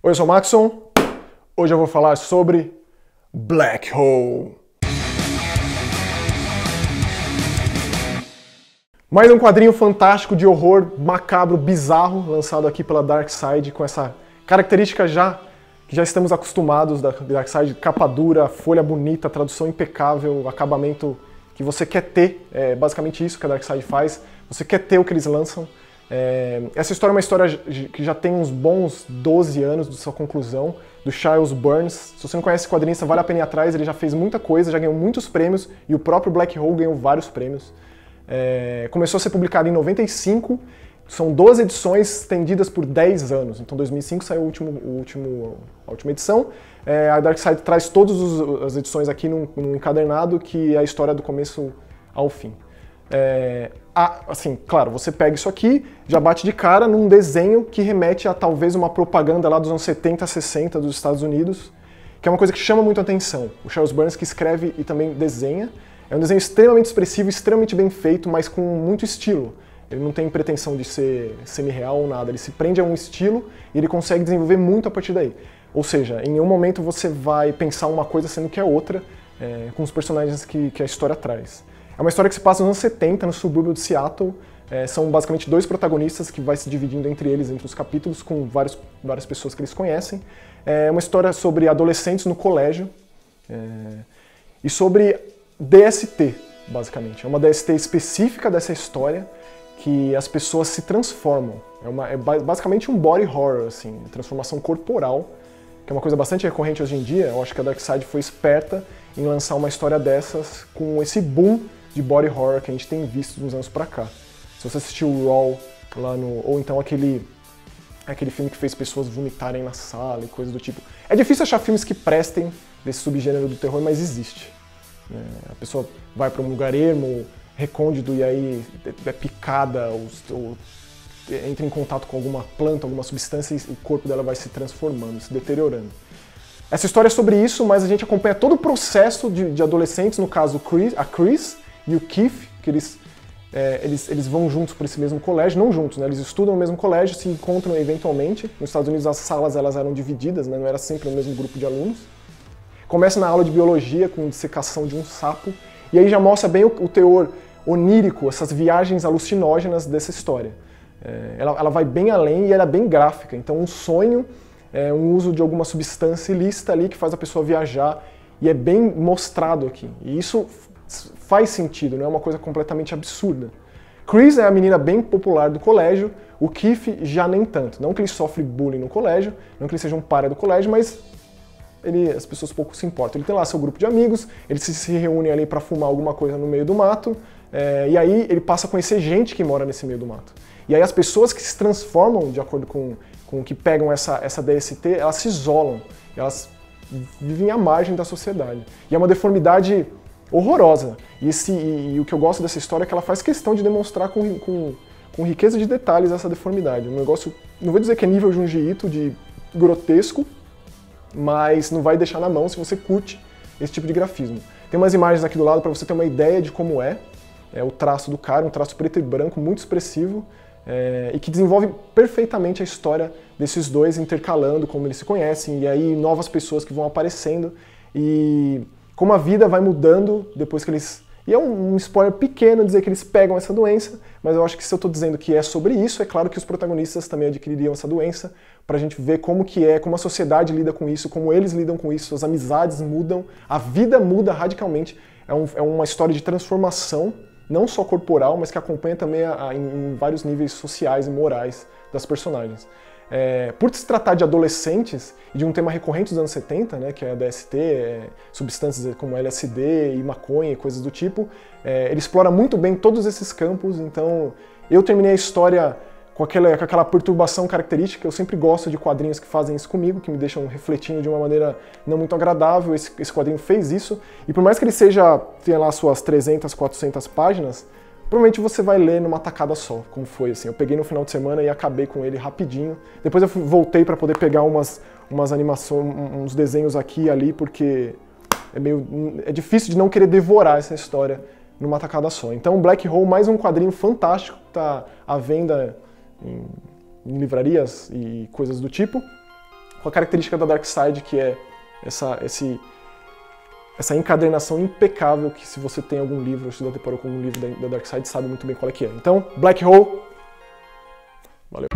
Oi, eu sou o Maxon. Hoje eu vou falar sobre Black Hole. Mais um quadrinho fantástico de horror macabro, bizarro, lançado aqui pela Darkseid, com essa característica que já estamos acostumados da Darkseid, capa dura, folha bonita, tradução impecável, acabamento que você quer ter. É basicamente isso que a Darkseid faz. Você quer ter o que eles lançam. Essa história é uma história que já tem uns bons 12 anos de sua conclusão, do Charles Burns. Se você não conhece esse quadrinista, vale a pena ir atrás, ele já fez muita coisa, já ganhou muitos prêmios, e o próprio Black Hole ganhou vários prêmios. Começou a ser publicado em 95, são 12 edições estendidas por 10 anos, então em 2005 saiu a última edição. A Darkseid traz todas as edições aqui num encadernado, que é a história do começo ao fim. Assim, claro, você pega isso aqui, já bate de cara num desenho que remete a talvez uma propaganda lá dos anos 70, 60 dos Estados Unidos, que é uma coisa que chama muito a atenção. O Charles Burns, que escreve e também desenha, é um desenho extremamente expressivo, extremamente bem feito, mas com muito estilo. Ele não tem pretensão de ser semi-real ou nada, ele se prende a um estilo e ele consegue desenvolver muito a partir daí. Ou seja, em nenhum momento você vai pensar uma coisa sendo que é outra, com os personagens que a história traz. É uma história que se passa nos anos 70, no subúrbio de Seattle. São basicamente dois protagonistas que vai se dividindo entre eles, entre os capítulos, com várias pessoas que eles conhecem. É uma história sobre adolescentes no colégio e sobre DST, basicamente. É uma DST específica dessa história, que as pessoas se transformam. É basicamente um body horror, assim, transformação corporal, que é uma coisa bastante recorrente hoje em dia. Eu acho que a Darkseid foi esperta em lançar uma história dessas com esse boom de body horror que a gente tem visto uns anos pra cá. Se você assistiu o Raw lá ou então aquele filme que fez pessoas vomitarem na sala e coisas do tipo. É difícil achar filmes que prestem desse subgênero do terror, mas existe. A pessoa vai para um lugar ermo, recôndito, e aí é picada, ou entra em contato com alguma planta, alguma substância, e o corpo dela vai se transformando, se deteriorando. Essa história é sobre isso, mas a gente acompanha todo o processo de adolescentes, no caso a Chris e o Keith, que eles vão juntos para esse mesmo colégio, não juntos, né? Eles estudam no mesmo colégio, se encontram eventualmente. Nos Estados Unidos as salas elas eram divididas, né? Não era sempre o mesmo grupo de alunos. Começa na aula de biologia com dissecação de um sapo, e aí já mostra bem o teor onírico, essas viagens alucinógenas dessa história. Ela vai bem além e ela é bem gráfica, então um sonho, um uso de alguma substância ilícita ali que faz a pessoa viajar, e é bem mostrado aqui. E isso faz sentido, não é uma coisa completamente absurda. Chris é a menina bem popular do colégio, o Keith já nem tanto. Não que ele sofre bullying no colégio, não que ele seja um pária do colégio, mas as pessoas pouco se importam. Ele tem lá seu grupo de amigos, eles se reúnem ali para fumar alguma coisa no meio do mato, e aí ele passa a conhecer gente que mora nesse meio do mato. E aí as pessoas que se transformam, de acordo com o que pegam essa DST, elas se isolam, elas vivem à margem da sociedade. E é uma deformidade horrorosa. E o que eu gosto dessa história é que ela faz questão de demonstrar com riqueza de detalhes essa deformidade. Um negócio, não vou dizer que é nível Junji Ito, de grotesco, mas não vai deixar na mão se você curte esse tipo de grafismo. Tem umas imagens aqui do lado para você ter uma ideia de como é o traço do cara, um traço preto e branco muito expressivo, e que desenvolve perfeitamente a história desses dois intercalando, como eles se conhecem, e aí novas pessoas que vão aparecendo, e como a vida vai mudando depois que eles... E é um spoiler pequeno dizer que eles pegam essa doença, mas eu acho que se eu estou dizendo que é sobre isso, é claro que os protagonistas também adquiririam essa doença, para a gente ver como a sociedade lida com isso, como eles lidam com isso, as amizades mudam, a vida muda radicalmente. É uma história de transformação, não só corporal, mas que acompanha também em vários níveis sociais e morais das personagens. Por se tratar de adolescentes e de um tema recorrente dos anos 70, né, que é a DST, substâncias como LSD e maconha e coisas do tipo, ele explora muito bem todos esses campos. Então eu terminei a história com aquela perturbação característica. Eu sempre gosto de quadrinhos que fazem isso comigo, que me deixam refletindo de uma maneira não muito agradável. Esse quadrinho fez isso, e por mais que ele tenha lá suas 300, 400 páginas, provavelmente você vai ler numa tacada só, como foi assim. Eu peguei no final de semana e acabei com ele rapidinho. Depois eu voltei para poder pegar umas animações, uns desenhos aqui e ali, porque é difícil de não querer devorar essa história numa tacada só. Então Black Hole, mais um quadrinho fantástico, que está à venda em livrarias e coisas do tipo. com a característica da Darkseid, que é essa encadernação impecável que, se você tem algum livro, ou se já deparou com algum livro da Darkseid, sabe muito bem qual é que é. Então, Black Hole, valeu.